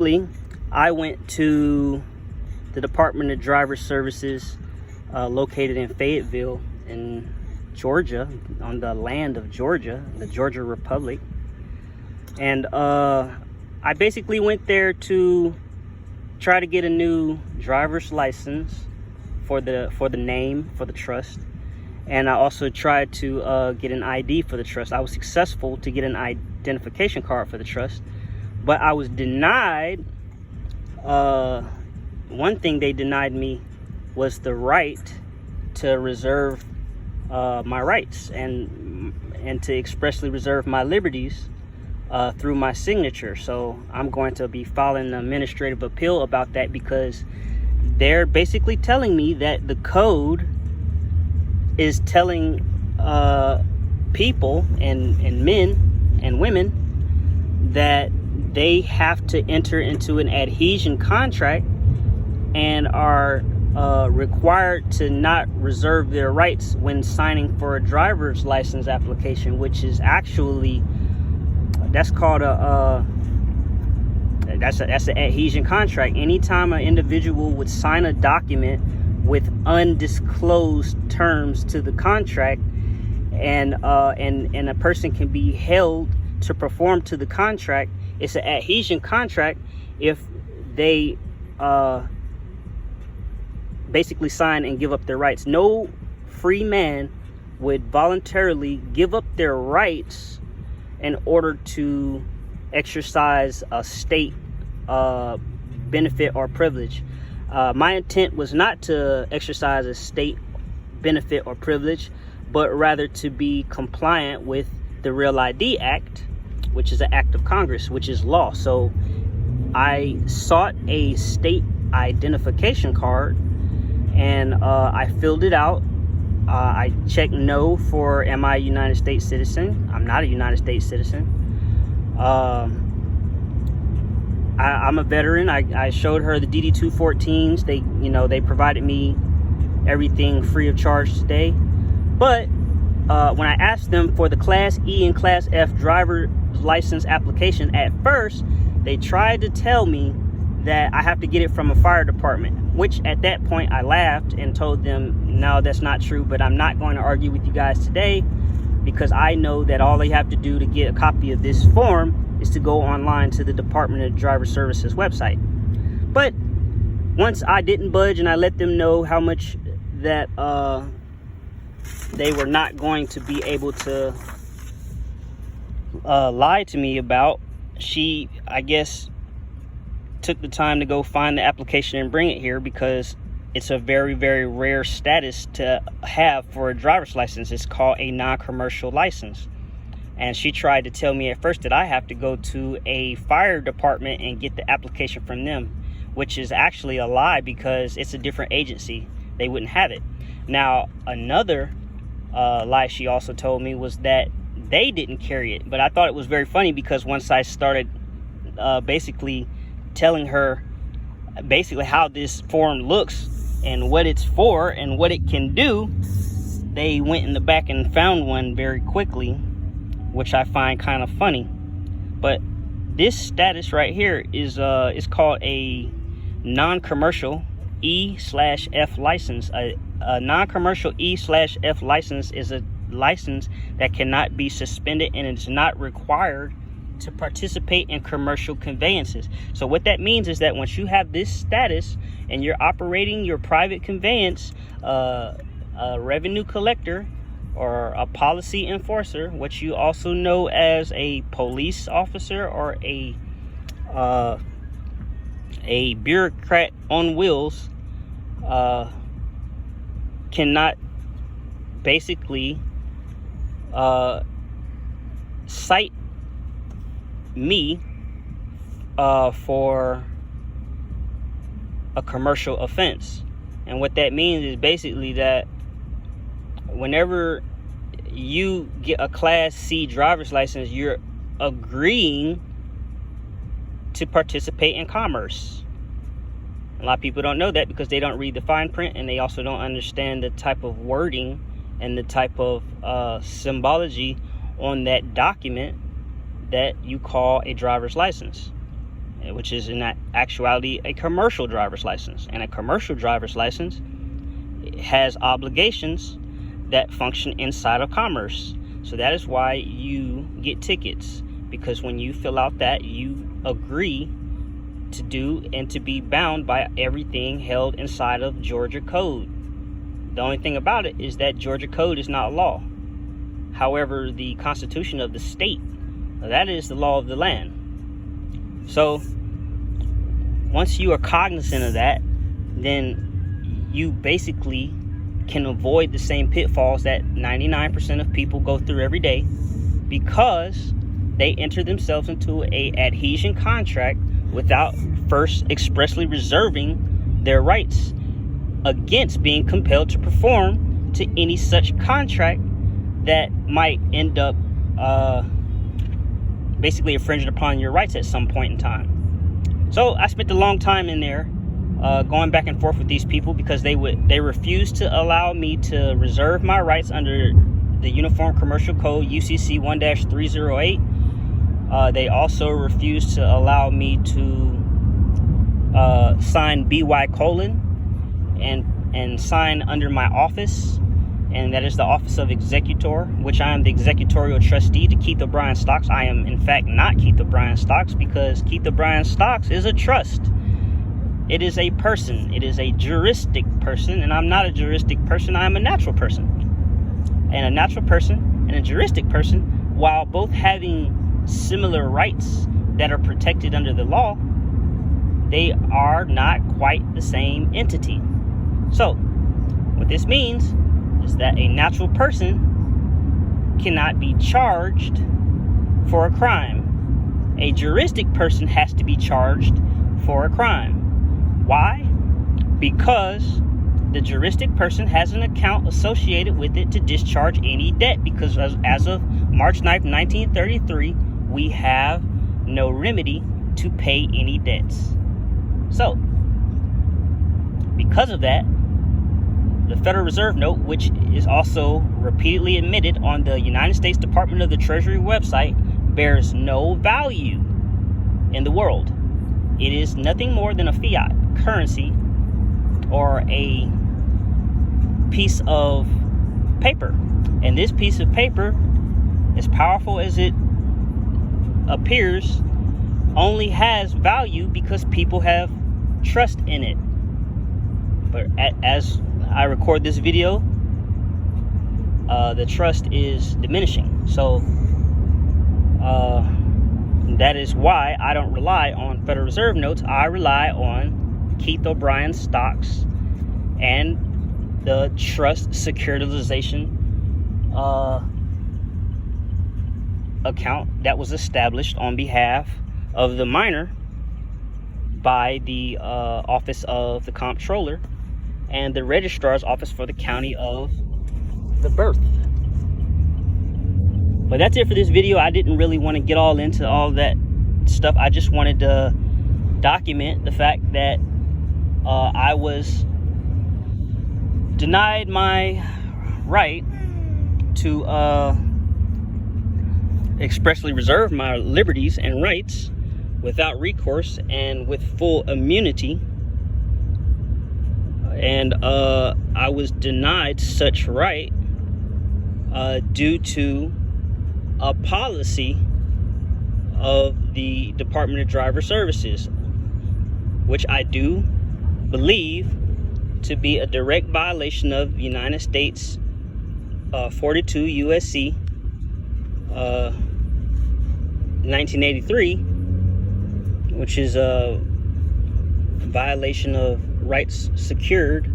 I went to the Department of Driver Services located in Fayetteville in Georgia, on the land of Georgia, the Georgia Republic. And I basically went there to try to get a new driver's license for the name for the trust. And I also tried to get an ID for the trust. I was successful to get an identification card for the trust, but I was denied. One thing they denied me was the right to reserve my rights and to expressly reserve my liberties through my signature. So I'm going to be filing an administrative appeal about that, because they're basically telling me that the code is telling people and men and women that they have to enter into an adhesion contract and are required to not reserve their rights when signing for a driver's license application, which is actually, that's called that's an adhesion contract. Anytime an individual would sign a document with undisclosed terms to the contract, and a person can be held to perform to the contract, it's an adhesion contract if they basically sign and give up their rights. No free man would voluntarily give up their rights in order to exercise a state benefit or privilege. My intent was not to exercise a state benefit or privilege, but rather to be compliant with the Real ID Act, which is an act of Congress, which is law. So I sought a state identification card, and I filled it out. I checked no for am I a United States citizen. I'm not a United States citizen. I'm a veteran. I showed her the DD-214s. They provided me everything free of charge today. But when I asked them for the Class E and Class F driver license application, at first they tried to tell me that I have to get it from a fire department, which at that point I laughed and told them, no, that's not true, but I'm not going to argue with you guys today, because I know that all they have to do to get a copy of this form is to go online to the Department of Driver Services website. But once I didn't budge and I let them know how much that they were not going to be able to lie to me about, she, I guess, took the time to go find the application and bring it here, because it's a very, very rare status to have for a driver's license. It's called a non-commercial license. And she tried to tell me at first that I have to go to a fire department and get the application from them, which is actually a lie, because it's a different agency. They wouldn't have it. Now, another lie she also told me was that they didn't carry it. But I thought it was very funny, because once I started basically telling her basically how this form looks and what it's for and what it can do, they went in the back and found one very quickly, which I find kind of funny. But this status right here is called a non-commercial E/F license. A non-commercial E/F license is a license that cannot be suspended, and it's not required to participate in commercial conveyances. So what that means is that once you have this status and you're operating your private conveyance, a revenue collector or a policy enforcer, which you also know as a police officer or a bureaucrat on wheels, cannot basically cite me for a commercial offense. And what that means is basically that whenever you get a Class C driver's license, you're agreeing to participate in commerce. A lot of people don't know that because they don't read the fine print, and they also don't understand the type of wording and the type of symbology on that document that you call a driver's license. which is in actuality a commercial driver's license. And a commercial driver's license has obligations that function inside of commerce. So that is why you get tickets, because when you fill out that, you agree to do and to be bound by everything held inside of Georgia code. The only thing about it is that Georgia code is not law. However, the constitution of the state, that is the law of the land. So once you are cognizant of that, then you basically can avoid the same pitfalls that 99% of people go through every day, because they enter themselves into a adhesion contract without first expressly reserving their rights against being compelled to perform to any such contract that might end up basically infringing upon your rights at some point in time. So I spent a long time in there going back and forth with these people, because they refused to allow me to reserve my rights under the Uniform Commercial Code UCC 1-308. They also refused to allow me to sign BY colon and sign under my office, and that is the office of executor, which I am the executorial trustee to Keith O'Brien Stocks. I am in fact not Keith O'Brien Stocks, because Keith O'Brien Stocks is a trust. It is a person. It is a juristic person, and I'm not a juristic person. I am a natural person. And a natural person and a juristic person, while both having similar rights that are protected under the law, they are not quite the same entity. So what this means is that a natural person cannot be charged for a crime. A juristic person has to be charged for a crime. Why? Because the juristic person has an account associated with it to discharge any debt, because as of March 9th, 1933, we have no remedy to pay any debts. So, because of that, the Federal Reserve Note, which is also repeatedly admitted on the United States Department of the Treasury website, bears no value in the world. It is nothing more than a fiat currency, or a piece of paper. And this piece of paper, as powerful as it appears, only has value because people have trust in it. But as I record this video, the trust is diminishing. So that is why I don't rely on Federal Reserve notes. I rely on Keith O'Brien Stocks and the trust securitization account that was established on behalf of the minor by the office of the comptroller and the registrar's office for the county of the birth. But that's it for this video. I didn't really want to get all into all that stuff. I just wanted to document the fact that I was denied my right to expressly reserve my liberties and rights without recourse and with full immunity. And I was denied such right due to a policy of the Department of Driver Services, which I do believe to be a direct violation of United States 42 USC 1983, which is a violation of rights secured